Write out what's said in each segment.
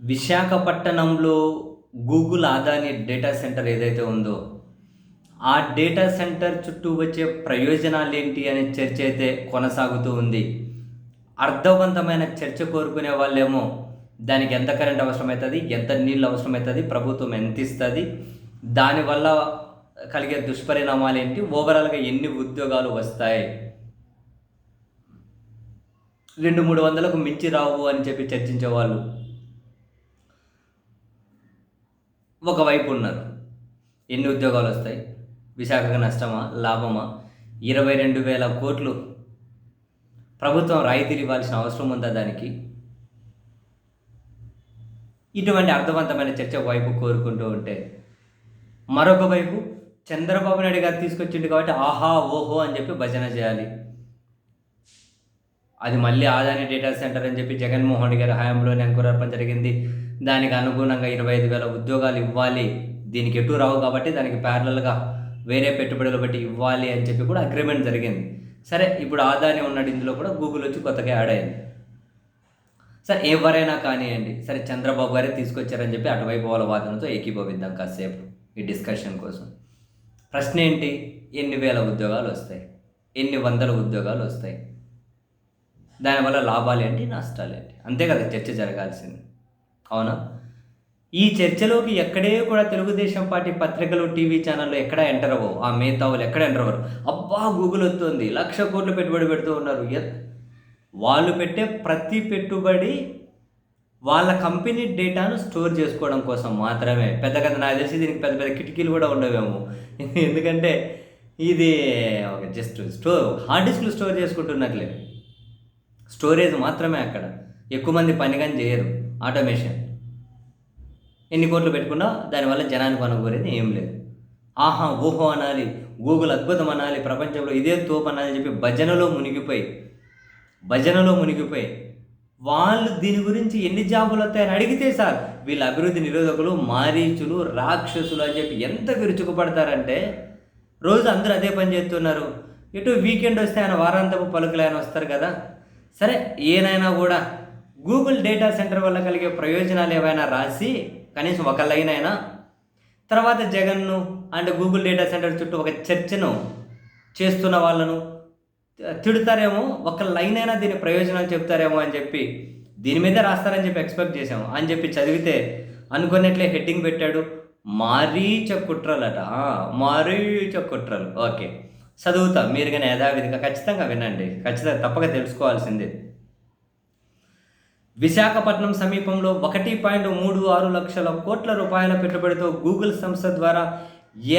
విశాఖపట్టణంలో Google Adani data centre ఏదైతే ఉందో, ఆ డేటా సెంటర్ చుట్టూ వచ్చే ప్రయోజనాలేంటి అనే చర్చ అయితే కొనసాగుతూ ఉంది. అర్థవంతమైన చర్చ కోరుకునే వాళ్ళేమో దానికి ఎంత కరెంట్ అవసరమవుతుంది, ఎంత నీళ్ళు అవసరమవుతుంది, ప్రభుత్వం ఎంత ఇస్తుంది, దానివల్ల కలిగే దుష్పరిణామాలేంటి, ఓవరాల్గా ఎన్ని ఉద్యోగాలు వస్తాయి, 200-300కు మించి రావు అని చెప్పి చర్చించేవాళ్ళు ఒకవైపు ఉన్నారు. ఎన్ని ఉద్యోగాలు వస్తాయి, విశాఖకు నష్టమా లాభమా, 22,000 కోట్లు ప్రభుత్వం రాయితీలు ఇవ్వాల్సిన అవసరం ఉందా దానికి? ఇటువంటి అర్థవంతమైన చర్చ వైపు కోరుకుంటూ ఉంటే, మరొక వైపు చంద్రబాబు నాయుడు గారు తీసుకొచ్చిండు కాబట్టి ఆహా ఓహో అని చెప్పి భజన చేయాలి. అది మళ్ళీ ఆదాని డేటా సెంటర్ అని చెప్పి జగన్మోహన్ రెడ్డి గారి హయాంలోనే అంకురార్పణ జరిగింది. దానికి అనుగుణంగా 25,000 ఉద్యోగాలు ఇవ్వాలి, దీనికి ఎటు రావు కాబట్టి దానికి ప్యారలల్గా వేరే పెట్టుబడులు బట్టి ఇవ్వాలి అని చెప్పి కూడా అగ్రిమెంట్ జరిగింది. సరే, ఇప్పుడు ఆదాని ఉన్నాడు, ఇందులో కూడా గూగుల్ వచ్చి కొత్తగా యాడ్ అయింది. సరే, ఎవరైనా కానివ్వండి, సరే చంద్రబాబు గారే తీసుకొచ్చారని చెప్పి అటువైపు వాళ్ళ వాదనతో ఏకీభవిద్దాం కాసేపు ఈ డిస్కషన్ కోసం. ప్రశ్న ఏంటి? ఎన్ని వేల ఉద్యోగాలు వస్తాయి, ఎన్ని వందల ఉద్యోగాలు వస్తాయి, దానివల్ల లాభాలు ఏంటి, నష్టాలు ఏంటి, అంతే కదా చర్చ జరగాల్సింది, అవునా? ఈ చర్చలోకి ఎక్కడే కూడా తెలుగుదేశం పార్టీ పత్రికలు, టీవీ ఛానళ్ళు ఎక్కడ ఎంటర్ అవ్వవు. ఆ మేధావులు ఎక్కడ ఎంటర్ అవ్వరు. అబ్బా గూగుల్ వస్తుంది, 1,00,000 కోట్లు పెట్టుబడి పెడుతూ ఉన్నారు. వాళ్ళు పెట్టే ప్రతి పెట్టుబడి వాళ్ళ కంపెనీ డేటాను స్టోర్ చేసుకోవడం కోసం మాత్రమే. పెద్ద కదా, నాకు తెలిసి దీనికి పెద్ద పెద్ద కిటికీలు కూడా ఉండవేమో. ఎందుకంటే ఇది జస్ట్ హార్డ్ డిస్క్లు స్టోర్ చేసుకుంటున్నట్లే, స్టోరేజ్ మాత్రమే. అక్కడ ఎక్కువ మంది పని కానీ చేయరు. ఆటోమేషన్ ఎన్ని కోట్లు పెట్టుకున్నా దానివల్ల జనానికి అనుకోరేది ఏం లేదు. ఆహా ఓహో అనాలి, గూగుల్ అద్భుతం అనాలి, ప్రపంచంలో ఇదే తోపు అనాలి అని చెప్పి భజనలో మునిగిపోయి వాళ్ళు దీని గురించి ఎన్ని జాబులు వస్తాయని అడిగితే సార్ వీళ్ళ అభివృద్ధి నిరోధకులు, మారీచులు, రాక్షసులు అని చెప్పి ఎంత విరుచుకుపడతారంటే, రోజు అందరూ అదే పని చేస్తున్నారు. ఎటు వీకెండ్ వస్తే ఆయన వారాంతపు పలుకులు ఆయన వస్తారు కదా. సరే, ఏనైనా కూడా గూగుల్ డేటా సెంటర్ వల్ల కలిగే ప్రయోజనాలు ఏవైనా రాసి కనీసం ఒక లైన్ అయినా, తర్వాత జగన్ను అండ్ గూగుల్ డేటా సెంటర్ చుట్టూ ఒక చర్చను చేస్తున్న వాళ్ళను తిడతారేమో, ఒక లైన్ అయినా దీని ప్రయోజనాలు చెప్తారేమో అని చెప్పి దీని మీదే రాస్తారని చెప్పి ఎక్స్పెక్ట్ చేసాము. అని చెప్పి చదివితే అనుకున్నట్లే హెడ్డింగ్ పెట్టాడు, మారీచ కుట్రలట. మారీచ కుట్రలు. ఓకే, చదువుతా, మీరు కానీ యథావిధిగా ఖచ్చితంగా వినండి, ఖచ్చితంగా తప్పక తెలుసుకోవాల్సిందే. విశాఖపట్నం సమీపంలో 1.36 లక్షల కోట్ల రూపాయల పెట్టుబడితో గూగుల్ సంస్థ ద్వారా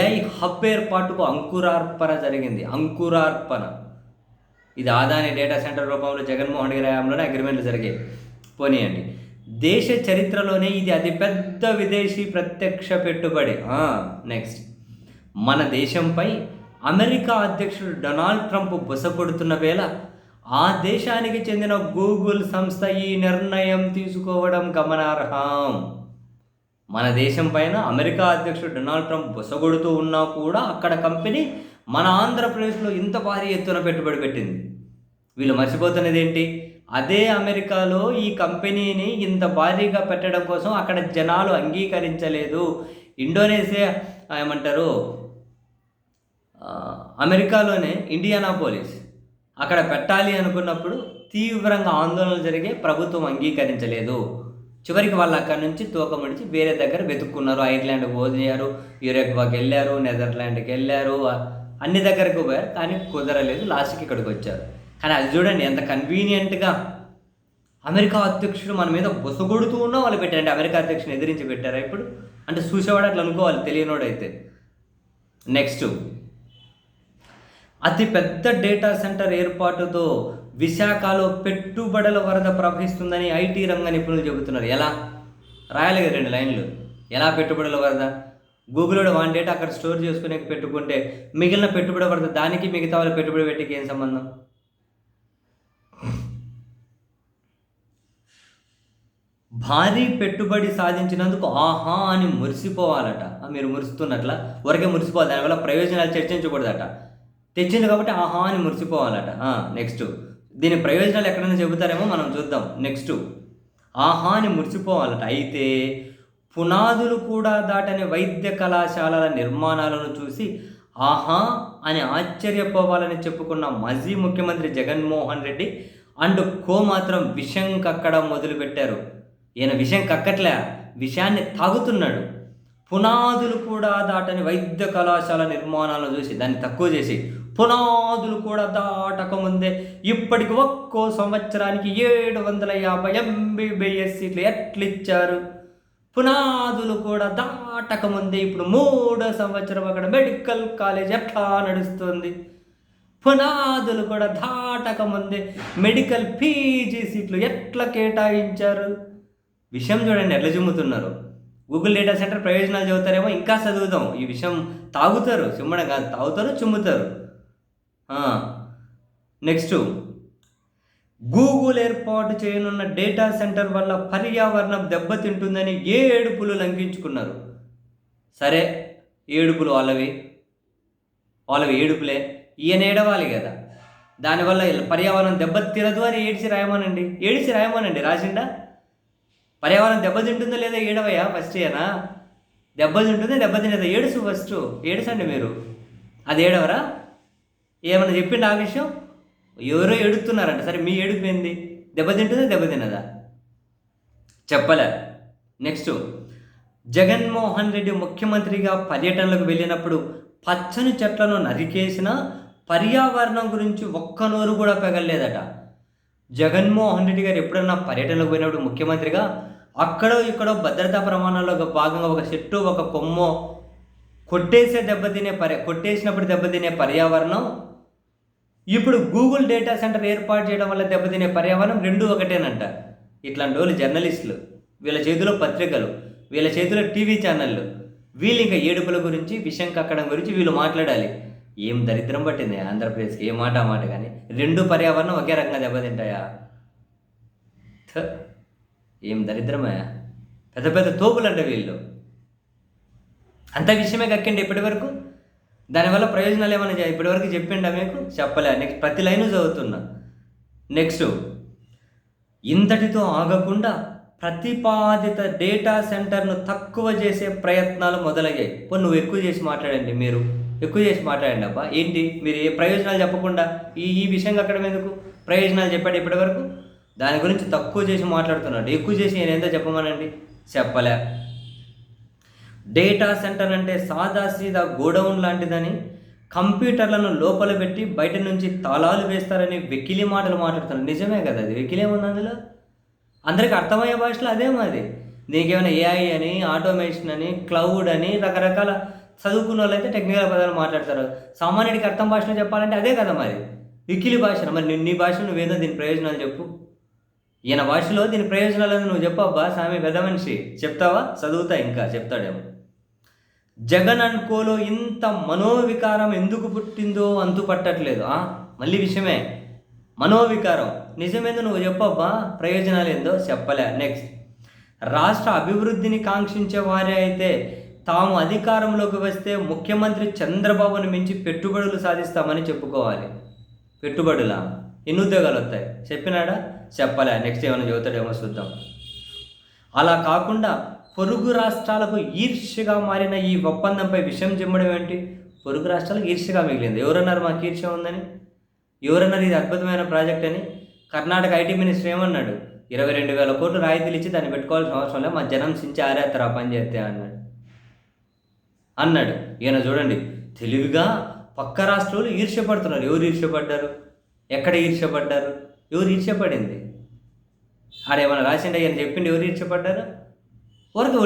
ఏఐ హబ్ ఏర్పాటుకు అంకురార్పణ జరిగింది. అంకురార్పణ. ఇది ఆదాని డేటా సెంటర్ రూపంలో జగన్మోహన్ రెడ్డి హయాంలోనే అగ్రిమెంట్లు జరిగాయి. పోనీయండి, దేశ చరిత్రలోనే ఇది అతిపెద్ద విదేశీ ప్రత్యక్ష పెట్టుబడి. నెక్స్ట్, మన దేశంపై అమెరికా అధ్యక్షుడు డొనాల్డ్ ట్రంప్ బుస కొడుతున్న వేళ ఆ దేశానికి చెందిన గూగుల్ సంస్థ ఈ నిర్ణయం తీసుకోవడం గమనార్హం. మన దేశం పైన అమెరికా అధ్యక్షుడు డొనాల్డ్ ట్రంప్ బుసగొడుతూ ఉన్నా కూడా అక్కడ కంపెనీ మన ఆంధ్రప్రదేశ్లో ఇంత భారీ ఎత్తున పెట్టుబడి పెట్టింది. వీళ్ళు మర్చిపోతున్నది ఏంటి? అదే అమెరికాలో ఈ కంపెనీని ఇంత భారీగా పెట్టడం కోసం అక్కడ జనాలు అంగీకరించలేదు. ఇండోనేషియా ఏమంటారు, అమెరికాలోనే ఇండియానాపోలిస్ అక్కడ పెట్టాలి అనుకున్నప్పుడు తీవ్రంగా ఆందోళనలు జరిగే, ప్రభుత్వం అంగీకరించలేదు. చివరికి వాళ్ళు అక్కడి నుంచి తోకముడిచి వేరే దగ్గర వెతుక్కున్నారు. ఐర్లాండ్కి పోయారు, యూరోప్కి వెళ్ళారు, నెదర్లాండ్కి వెళ్ళారు, అన్ని దగ్గరకు పోయారు, కానీ కుదరలేదు. లాస్ట్కి ఇక్కడికి వచ్చారు. కానీ అది చూడండి ఎంత కన్వీనియంట్గా అమెరికా అధ్యక్షుడు మన మీద బొసగొడుతూ ఉన్నా వాళ్ళు పెట్టారంటే అమెరికా అధ్యక్షుని ఎదిరించి పెట్టారా ఇప్పుడు? అంటే చూసేవాడు అట్లా అనుకోవాలి, తెలియనోడైతే. నెక్స్ట్, అతి పెద్ద డేటా సెంటర్ ఏర్పాటుతో విశాఖలో పెట్టుబడుల వరద ప్రవహిస్తుందని ఐటీ రంగ నిపుణులు చెబుతున్నారు. ఎలా రాయాలి కదా 2 లైన్లు. ఎలా పెట్టుబడుల వరద? గూగుల్లో వాన్ డేటా అక్కడ స్టోర్ చేసుకునే పెట్టుకుంటే మిగిలిన పెట్టుబడి వరద దానికి మిగతా వాళ్ళ పెట్టుబడి పెట్టికి ఏం సంబంధం? భారీ పెట్టుబడి సాధించినందుకు ఆహా అని మురిసిపోవాలట. మీరు మురుస్తున్నట్ల ఊరికే మురిసిపోవాలి, దానివల్ల ప్రయోజనాలు చర్చించకూడదట. తెచ్చింది కాబట్టి ఆహా అని మురిసిపోవాలట. నెక్స్ట్, దీని ప్రయోజనాలు ఎక్కడైనా చెబుతారేమో మనం చూద్దాం. నెక్స్ట్, ఆహా అని మురిసిపోవాలట. అయితే పునాదులు కూడా దాటని వైద్య కళాశాలల నిర్మాణాలను చూసి ఆహా అని ఆశ్చర్యపోవాలని చెప్పుకున్న మాజీ ముఖ్యమంత్రి జగన్మోహన్ రెడ్డి అండ్ కో మాత్రం విషం కక్కడం మొదలుపెట్టారు. ఈయన విషం కక్కట్లే, విషాన్ని తాగుతున్నాడు. పునాదులు కూడా దాటని వైద్య కళాశాల నిర్మాణాలను చూసి దాన్ని తక్కువ చేసి పునాదులు కూడా దాటకముందే ఇప్పటికి ఒక్కో సంవత్సరానికి 750 ఎంబీబీఎస్ సీట్లు ఎట్లిచ్చారు. పునాదులు కూడా దాటకముందే ఇప్పుడు 3వ సంవత్సరం అక్కడ మెడికల్ కాలేజ్ ఎట్లా నడుస్తుంది. పునాదులు కూడా దాటకముందే మెడికల్ పీజీ సీట్లు ఎట్లా కేటాయించారు. విషయం చూడండి ఎట్లా చిమ్ముతున్నారు. గూగుల్ డేటా సెంటర్ ప్రయోజనాలు చదువుతారేమో ఇంకా చదువుతాం. ఈ విషయం తాగుతారు, చిమ్మడం కాదు, తాగుతారు, చిమ్ముతారు. నెక్స్ట్, గూగుల్ ఏర్పాటు చేయనున్న డేటా సెంటర్ వల్ల పర్యావరణం దెబ్బతింటుందని ఏడుపులు లంఘించుకున్నారు. సరే, ఏడుపులు వాళ్ళవి ఏడుపులే, ఈయన ఏడవాలి కదా. దానివల్ల పర్యావరణం దెబ్బతినదు అని ఏడిసి రాయమనండి. రాసిండా? పర్యావరణం దెబ్బతింటుందో లేదా ఏడవయ్యా ఫస్ట్. ఏనా దెబ్బతింటుందో దెబ్బతినేదా ఏడుసు ఫస్ట్. ఏడుసండి మీరు, అది ఏడవరా? ఏమన్నా చెప్పిండి ఆ విషయం? ఎవరో ఏడుతున్నారంట. సరే, మీ ఏడుపోయింది దెబ్బతింటుందా దెబ్బతినదా? చెప్పలే. నెక్స్ట్, జగన్మోహన్ రెడ్డి ముఖ్యమంత్రిగా పర్యటనలకు వెళ్ళినప్పుడు పచ్చని చెట్లను నరికేసిన పర్యావరణం గురించి ఒక్క నోరు కూడా పెగలలేదట. జగన్మోహన్ రెడ్డి గారు ఎప్పుడన్నా పర్యటనకు పోయినప్పుడు ముఖ్యమంత్రిగా అక్కడో ఇక్కడో భద్రతా ప్రమాణాల్లో భాగంగా ఒక చెట్టు ఒక కొమ్మో కొట్టేసినప్పుడు దెబ్బతినే పర్యావరణం, ఇప్పుడు గూగుల్ డేటా సెంటర్ ఏర్పాటు చేయడం వల్ల దెబ్బతినే పర్యావరణం రెండూ ఒకటేనంట. ఇట్లాంటి వాళ్ళు జర్నలిస్టులు, వీళ్ళ చేతిలో పత్రికలు, వీళ్ళ చేతిలో టీవీ ఛానళ్ళు, వీళ్ళు ఇంకా ఏడుపుల గురించి విషం కక్కడం గురించి వీళ్ళు మాట్లాడాలి. ఏం దరిద్రం పట్టింది ఆంధ్రప్రదేశ్కి. ఏ మాట మాట కానీ రెండు పర్యావరణం ఒకే రకంగా దెబ్బతింటాయా? ఏం దరిద్రమయ్యా. పెద్ద పెద్ద తోపులు అంటే వీళ్ళు. అంత విషయమే కక్కండి ఇప్పటి వరకు. దానివల్ల ప్రయోజనాలు ఏమైనా ఇప్పటివరకు చెప్పిండా మీకు? చెప్పలే. నెక్స్ట్, ప్రతి లైను చదువుతున్నా. నెక్స్ట్, ఇంతటితో ఆగకుండా ప్రతిపాదిత డేటా సెంటర్ను తక్కువ చేసే ప్రయత్నాలు మొదలయ్యాయి. నువ్వు ఎక్కువ చేసి మాట్లాడండి, మీరు ఎక్కువ చేసి మాట్లాడండి అబ్బా. ఏంటి మీరు ఏ ప్రయోజనాలు చెప్పకుండా ఈ విషయం అక్కడ ఎందుకు ప్రయోజనాలు చెప్పాడు ఇప్పటివరకు? దాని గురించి తక్కువ చేసి మాట్లాడుతున్నాడు. ఎక్కువ చేసి నేను ఏందో చెప్పమనండి. చెప్పలే. డేటా సెంటర్ అంటే సాదాసీదా గోడౌన్ లాంటిదని, కంప్యూటర్లను లోపల పెట్టి బయట నుంచి తాళాలు వేస్తారని వెకిలి మాటలు మాట్లాడుతున్నారు. నిజమే కదా, అది వెకిలేముంది అందులో? అందరికి అర్థమయ్యే భాషలో అదే మాది. దీనికి ఏమైనా ఏఐ అని, ఆటోమేషన్ అని, క్లౌడ్ అని రకరకాల చదువుకున్న వాళ్ళు అయితే టెక్నికల్ పదాలు మాట్లాడతారు. సామాన్యుడికి అర్థం భాషలో చెప్పాలంటే అదే కదా మరి, వెకిలి భాష. మరి నీ భాషలో నువ్వేదో దీని ప్రయోజనాలు చెప్పు. ఈయన భాషలో దీని ప్రయోజనాలను నువ్వు చెప్పబ్బా స్వామి, పెద్ద మనిషి. చెప్తావా? చదువుతా, ఇంకా చెప్తాడేమో. జగన్ అండ్ కోలో ఇంత మనోవికారం ఎందుకు పుట్టిందో అంతు పట్టట్లేదు. మళ్ళీ విషయమే, మనోవికారం. నిజమేందో నువ్వు చెప్పబ్బా, ప్రయోజనాలు ఏందో చెప్పలే. నెక్స్ట్, రాష్ట్ర అభివృద్ధిని కాంక్షించే వారే అయితే తాము అధికారంలోకి వస్తే ముఖ్యమంత్రి చంద్రబాబును మించి పెట్టుబడులు సాధిస్తామని చెప్పుకోవాలి. పెట్టుబడులా? ఎన్ని ఉద్యోగాలు వస్తాయి చెప్పినాడా? చెప్పలే. నెక్స్ట్ ఏమైనా చదువుతాడేమో చూద్దాం. అలా కాకుండా పొరుగు రాష్ట్రాలకు ఈర్ష్యగా మారిన ఈ ఒప్పందంపై విషయం చిమ్మడం ఏంటి? పొరుగు రాష్ట్రాలకు ఈర్ష్యగా మిగిలింది. ఎవరన్నారు మాకు ఈర్ష్య ఉందని? ఎవరన్నారు ఇది అద్భుతమైన ప్రాజెక్ట్ అని? కర్ణాటక ఐటీ మినిస్టర్ ఏమన్నాడు? 22,000 కోట్లు రాయితీలు ఇచ్చి దాన్ని పెట్టుకోవాల్సిన అవసరం లేదు, మా జనం సించి ఆరేస్తారు ఆ పని చేస్తే అన్నాడు. ఈయన చూడండి తెలివిగా పక్క రాష్ట్రాలు ఈర్ష్యపడుతున్నారు. ఎవరు ఈర్ష్యపడ్డారు? ఎక్కడ ఈర్ష్యపడ్డారు? ఎవరు ఈర్ష్యపడింది? ఆడేమన్నా రాసిండే ఈయన చెప్పిండి ఎవరు ఈర్ష్యపడ్డారు? వరకు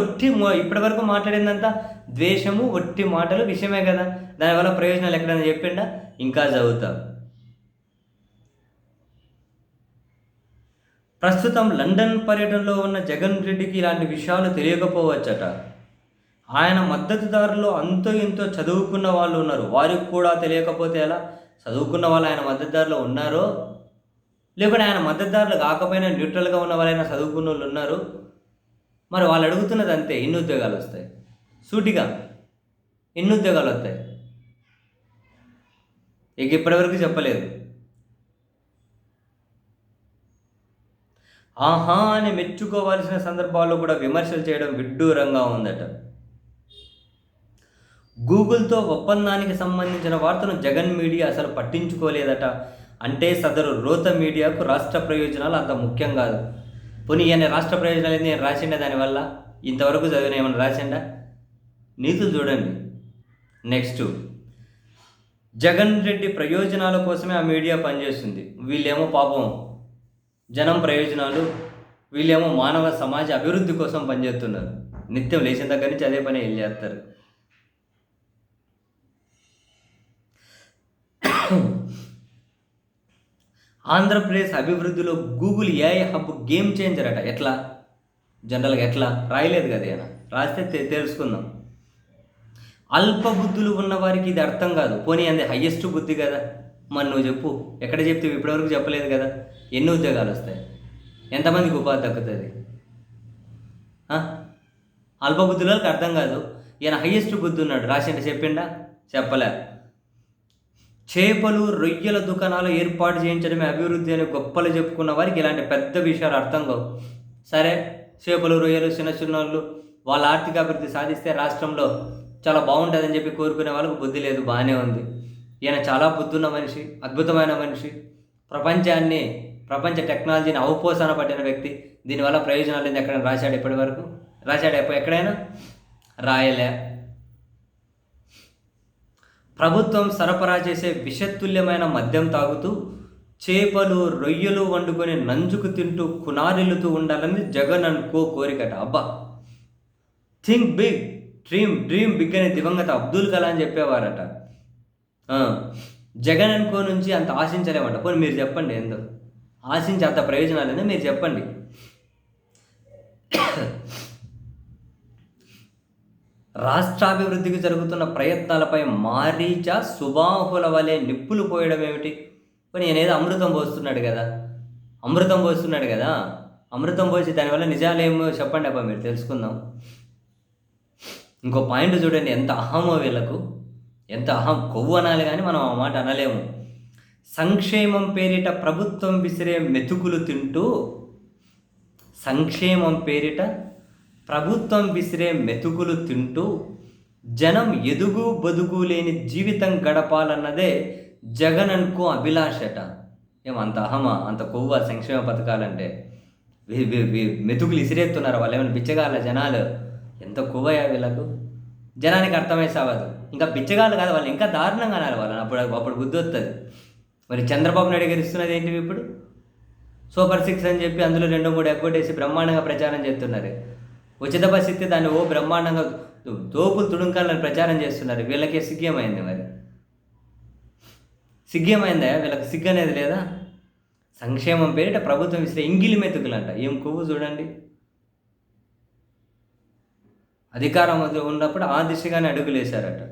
ఇప్పటి వరకు మాట్లాడిందంతా ద్వేషము, ఒట్టి మాటలు, విషయమే కదా. దానివల్ల ప్రయోజనాలు ఎక్కడైనా చెప్పిండా? ఇంకా చదువుతా. ప్రస్తుతం లండన్ పర్యటనలో ఉన్న జగన్ రెడ్డికి ఇలాంటి విషయాలు తెలియకపోవచ్చట. ఆయన మద్దతుదారులు అంతో ఇంతో చదువుకున్న వాళ్ళు ఉన్నారు. వారికి కూడా తెలియకపోతే ఎలా? చదువుకున్న వాళ్ళు ఆయన మద్దతుదారులు ఉన్నారో, లేకుంటే ఆయన మద్దతుదారులు కాకపోయినా న్యూట్రల్గా ఉన్న వాళ్ళైనా చదువుకున్న వాళ్ళు ఉన్నారు. మరి వాళ్ళు అడుగుతున్నది అంతే, ఎన్ని ఉద్యోగాలు వస్తాయి? సూటిగా ఎన్ని ఉద్యోగాలు వస్తాయి? ఇక ఇప్పటివరకు చెప్పలేదు. ఆహా అని మెచ్చుకోవాల్సిన సందర్భాల్లో కూడా విమర్శలు చేయడం విడ్డూరంగా ఉందట. గూగుల్తో ఒప్పందానికి సంబంధించిన వార్తను జగన్ మీడియా అసలు పట్టించుకోలేదట. అంటే సదరు రోత మీడియాకు రాష్ట్ర ప్రయోజనాలు అంత ముఖ్యం కాదు. పోనీ ఈయన రాష్ట్ర ప్రయోజనాలు ఏంది నేను రాసిండా దానివల్ల? ఇంతవరకు చదివిన ఏమైనా రాసిండా? నీతులు చూడండి. నెక్స్ట్, జగన్ రెడ్డి ప్రయోజనాల కోసమే ఆ మీడియా పనిచేస్తుంది. వీళ్ళేమో పాపం జనం ప్రయోజనాలు, వీళ్ళేమో మానవ సమాజ అభివృద్ధి కోసం పనిచేస్తున్నారు. నిత్యం లేచిన దగ్గర నుంచి అదే పని చేస్తారు. ఆంధ్రప్రదేశ్ అభివృద్ధిలో Google AI hub game changer అట. ఎట్లా? జనరల్గా ఎట్లా రాయలేదు కదా ఆయన, రాస్తే తెలుసుకుందాం. అల్ప బుద్ధులు ఉన్న వారికి ఇది అర్థం కాదు. పోనీ అది హయ్యెస్ట్ బుద్ధి కదా. మరి నువ్వు చెప్పు, ఎక్కడ చెప్తే ఇప్పటివరకు చెప్పలేదు కదా. ఎన్ని ఉద్యోగాలు వస్తాయి? ఎంతమందికి ఉపాధి దక్కుతుంది? అల్ప బుద్ధులకు అర్థం కాదు. ఈయన హయ్యెస్ట్ బుద్ధి ఉన్నాడు, రాసిండ చెప్పిండా? చెప్పలే. చేపలు రొయ్యల దుకాణాలు ఏర్పాటు చేయించడమే అభివృద్ధి అని గొప్పలు చెప్పుకున్న వారికి ఇలాంటి పెద్ద విషయాలు అర్థం కావు. సరే, చేపలు రొయ్యలు చిన్న చిన్నోళ్ళు వాళ్ళ ఆర్థిక అభివృద్ధి సాధిస్తే రాష్ట్రంలో చాలా బాగుంటుందని చెప్పి కోరుకునే వాళ్ళకు బుద్ధి లేదు, బాగానే ఉంది. ఈయన చాలా బుద్ధున్న మనిషి, అద్భుతమైన మనిషి, ప్రపంచ టెక్నాలజీని అవపోసన పట్టిన వ్యక్తి. దీనివల్ల ప్రయోజనాలు ఏంది ఎక్కడైనా రాశాడు? ఇప్పటి వరకు రాశాడు ఎక్కడైనా? రాయలే. ప్రభుత్వం సరఫరా చేసే విషతుల్యమైన మద్యం తాగుతూ చేపలు రొయ్యలు వండుకొని నంజుకు తింటూ కునారిల్లుతూ ఉండాలని జగన్ అనుకో కోరికట. అబ్బా, థింక్ బిగ్, డ్రీమ్ బిగ్ అని దివంగత అబ్దుల్ కలాం చెప్పేవారట. జగన్ అనుకో నుంచి అంత ఆశించలేమంట. పోనీ మీరు చెప్పండి, ఏందో ఆశించి అంత ప్రయోజనాలేనా మీరు చెప్పండి. రాష్ట్రాభివృద్ధికి జరుగుతున్న ప్రయత్నాలపై మారీచ సుబాహుల వలె నిప్పులు పోయడం ఏమిటి? నేనేదో అమృతం పోస్తున్నాడు కదా, అమృతం పోసి దానివల్ల నిజాలేమో చెప్పండి అబ్బా, మీరు తెలుసుకుందాం. ఇంకో పాయింట్ చూడండి, ఎంత అహమో వీళ్ళకు, ఎంత అహం. కొవ్వు అనాలి కానీ మనం ఆ మాట అనలేము. సంక్షేమం పేరిట ప్రభుత్వం విసిరే మెతుకులు తింటూ, సంక్షేమం పేరిట ప్రభుత్వం విసిరే మెతుకులు తింటూ జనం ఎదుగు బదుగు లేని జీవితం గడపాలన్నదే జగన్ అనుకో అభిలాషట. ఏమంత అహమా, అంత కొవ్వ సంక్షేమ పథకాలంటే? మెతుకులు ఇసిరేస్తున్నారు వాళ్ళు, ఏమైనా బిచ్చగాళ్ళ జనాలు? ఎంత కొవ్వయా వీళ్ళకు, జనానికి అర్థమై సావదు. ఇంకా బిచ్చగాళ్ళు కాదు వాళ్ళు, ఇంకా దారుణంగా అనాలి వాళ్ళని, అప్పుడు బుద్ధి వస్తుంది. మరి చంద్రబాబు నాయుడు గారు ఇస్తున్నది ఏంటివి ఇప్పుడు? సూపర్ 6 అని చెప్పి అందులో 2-3 ఎగ్గొట్టేసి బ్రహ్మాండంగా ప్రచారం చేస్తున్నారు. ఉచిత బస్ ఇస్తే దాన్ని బ్రహ్మాండంగా తోపులు తుడుంకాలని ప్రచారం చేస్తున్నారు. వీళ్ళకి సిగ్గేమైంది? మరి సిగ్గేమైందా? వీళ్ళకి సిగ్గు అనేది లేదా? సంక్షేమం పేరిట ప్రభుత్వం ఇస్తే ఇంగిలి మెతుకులంట. ఏం కొవ్వు చూడండి. అధికారం ఉన్నప్పుడు ఆ దిశగానే అడుగులేశారట.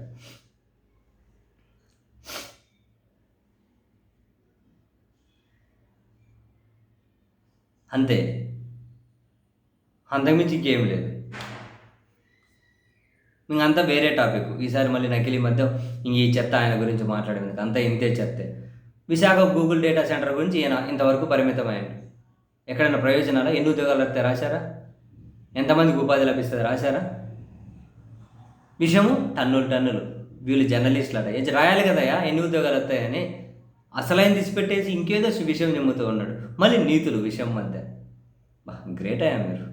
అంతే, అంతకుమించి ఇంకేం లేదు. ఇంకంతా వేరే టాపిక్. ఈసారి మళ్ళీ నకిలీ మధ్య ఈ చెత్త ఆయన గురించి మాట్లాడేందుకు, అంతా ఇంతే చెత్తే. విశాఖ గూగుల్ డేటా సెంటర్ గురించి ఈయన ఇంతవరకు పరిమితమైంది. ఎక్కడైనా ప్రయోజనాలు, ఎన్ని ఉద్యోగాలు వస్తాయి రాశారా? ఎంతమందికి ఉపాధి లభిస్తుంది రాశారా? విషయము టన్నులు. వీళ్ళు జర్నలిస్టులు అట, రాయాలి కదయా ఎన్ని ఉద్యోగాలు వస్తాయని. అసలైన తీసిపెట్టేసి ఇంకేదో విషయం చెమ్ముతూ ఉన్నాడు. మళ్ళీ నీతులు విషయం మధ్య. గ్రేట్ అయ్యా మీరు.